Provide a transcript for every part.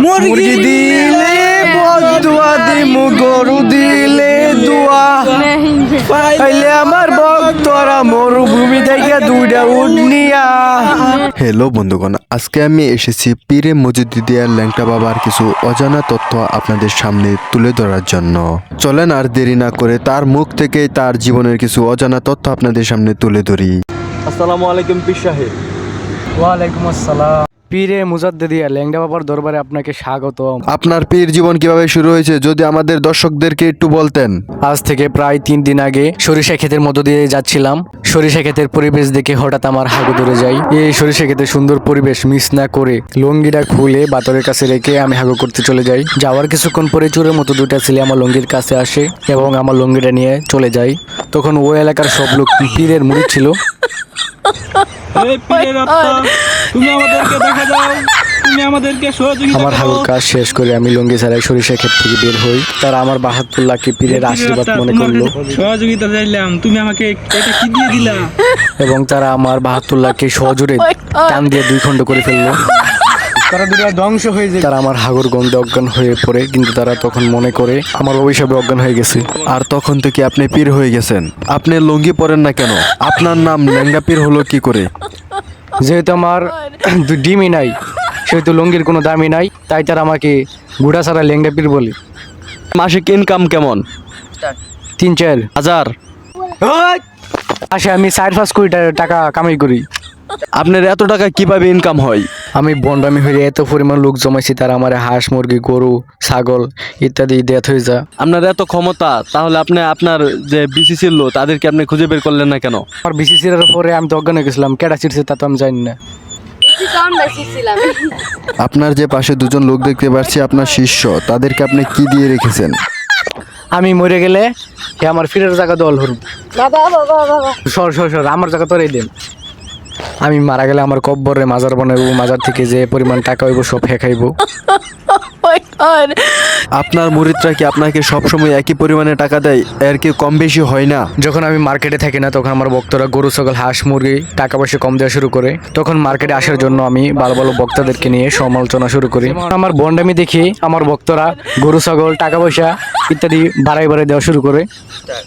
মুরগি দিলে বদুয়া দিমু গরু দিলে দোয়া পাইলে আমার ভক্তরা মরুভূমি থেকে দুইটা উট নিয়া। হ্যালো বন্ধুগণ, আজকে আমি এসেছি পীরে মজিদুদ্দিয়ার ল্যাংটা বাবার কিছু অজানা তথ্য আপনাদের সামনে তুলে ধরার জন্য। চলেন আর দেরি না করে তার মুখ থেকে তার জীবনের কিছু অজানা তথ্য আপনাদের সামনে তুলে ধরি। আসসালামু আলাইকুম পীর সাহেব। ওয়ালাইকুম আসসালাম। পীরে মুজাদ্দিদিয়া ল্যাংড়া বাবার দরবারে আপনাকে স্বাগতম। আপনার পীর জীবন কিভাবে শুরু হয়েছে যদি আমাদের দর্শকদেরকে একটু বলতেন। আজ থেকে প্রায় 3 দিন আগে সরিষা ক্ষেতের মধ্য দিয়ে যাচ্ছিলাম। সরিষা ক্ষেতের পরিবেশ দেখে হঠাৎ আমার হাগু ধরে যায়। এই সরিষা ক্ষেতের সুন্দর পরিবেশ মিস না করে লুঙ্গিটা খুলে বাতরের কাছে রেখে আমি হাগু করতে চলে যাই। যাওয়ার কিছুক্ষণ পরে চোরের মতো দুটা ছেলে আমার লুঙ্গির কাছে আসে এবং আমার লুঙ্গিটা নিয়ে চলে যায়। তখন ওই এলাকার সব লোক পীরের মুরিদ ছিল। তুমি আমাদেরকে দেখা দাও, তুমি আমাদেরকে সহযোগিতা আমার হাগুর কাজ শেষ করে আমি লুঙ্গি ছাড়াই সরিষা ক্ষেত থেকে বের হই। তারা আমার 72 লাখকে পীরের আশীর্বাদ মনে করলো সহযোগিতা চাইলাম, তুমি আমাকে এটা কি দিয়ে দিলা? এবং তারা আমার 72 লাখকে সজোরে টান দিয়ে 2 খণ্ড করে ফেললো। তারা দুটো ধ্বংস হয়ে যায়। তারা আমার হাগুর গন্ধে অজ্ঞান হয়ে পড়ে, কিন্তু তারা তখন মনে করে আমার অভিশাপে অজ্ঞান হয়ে গেছে। আর তখন থেকে আপনি পীর হয়ে গেছেন। আপনি লুঙ্গি পরেন না কেন? আপনার নাম ল্যাংড়া পীর হলো কি করে? যেহেতু আমার ডিমই নাই, সেহেতু লুঙ্গির কোনো দামই নাই, তাই তারা আমাকে গুড়া ছাড়া ল্যাংড়া পীর বলে। মাসিক ইনকাম কেমন? 3-4 হাজার। আসে আমি 4-5 কোটি টাকা কামাই করি। আপনার এত টাকা কিভাবে ইনকাম হয়? আমি বন্ডামি হয়ে এত পরিমাণ লোক জমাইছি, তারা আমার হাঁস মুরগি গরু ছাগল ইত্যাদি ডেথ হয়ে যায়। আপনার এত ক্ষমতা, তাহলে আপনি আপনার যে বিসি ছিল তাদেরকে আপনি খুঁজে বের করলেন না কেন? আমার বিসিসির পরে আমি তো অজ্ঞান হয়ে গেছিলাম, কেডা চিরছে তা তো আমি জানি না। আপনার যে পাশে দুজন লোক দেখতে পাচ্ছি আপনার শিষ্য, তাদেরকে আপনি কি দিয়ে রেখেছেন? আমি মরে গেলে সে আমার ফিরের জায়গা দল হরু। সর সর সর, আমার জায়গা তোরাই দেন। আমি মারা গেলে আমার কব্বরে মাজার বানাবো, মাজার থেকে যে পরিমাণ টাকা হইব সব খাইবো। আপনার মুরিদরা কি আপনাকে সবসময় একই পরিমাণে টাকা দেয়? এর কি কম বেশি হয় না? যখন আমি মার্কেটে থাকি না, তখন আমার ভক্তরা গরু ছাগল হাঁস মুরগি টাকা পয়সা কম দেওয়া শুরু করে। তখন মার্কেটে আসার জন্য আমি ভালো ভালো বক্তাদেরকে নিয়ে সমালোচনা শুরু করি। আমার বন্ডামি দেখি আমার ভক্তরা গরু ছাগল টাকা পয়সা ইত্যাদি বাড়াই দেওয়া শুরু করে।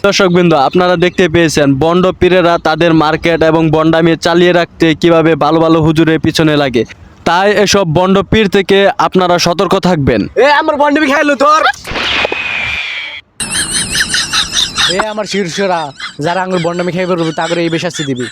দর্শকবৃন্দ, আপনারা দেখতে পেয়েছেন বন্ড পীরেরা তাদের মার্কেট এবং বন্ডামি চালিয়ে রাখতে কিভাবে ভালো ভালো হুজুরের পিছনে লাগে। তাই এসব বন্ড পীর থেকে আপনারা সতর্ক থাকবেন। আমার বন্ডামি খাইলো তোর। আমার শীর্ষরা যারা আঙুর বন্ডামি খাইবে তাদের এই বেশাস্তি দিবি।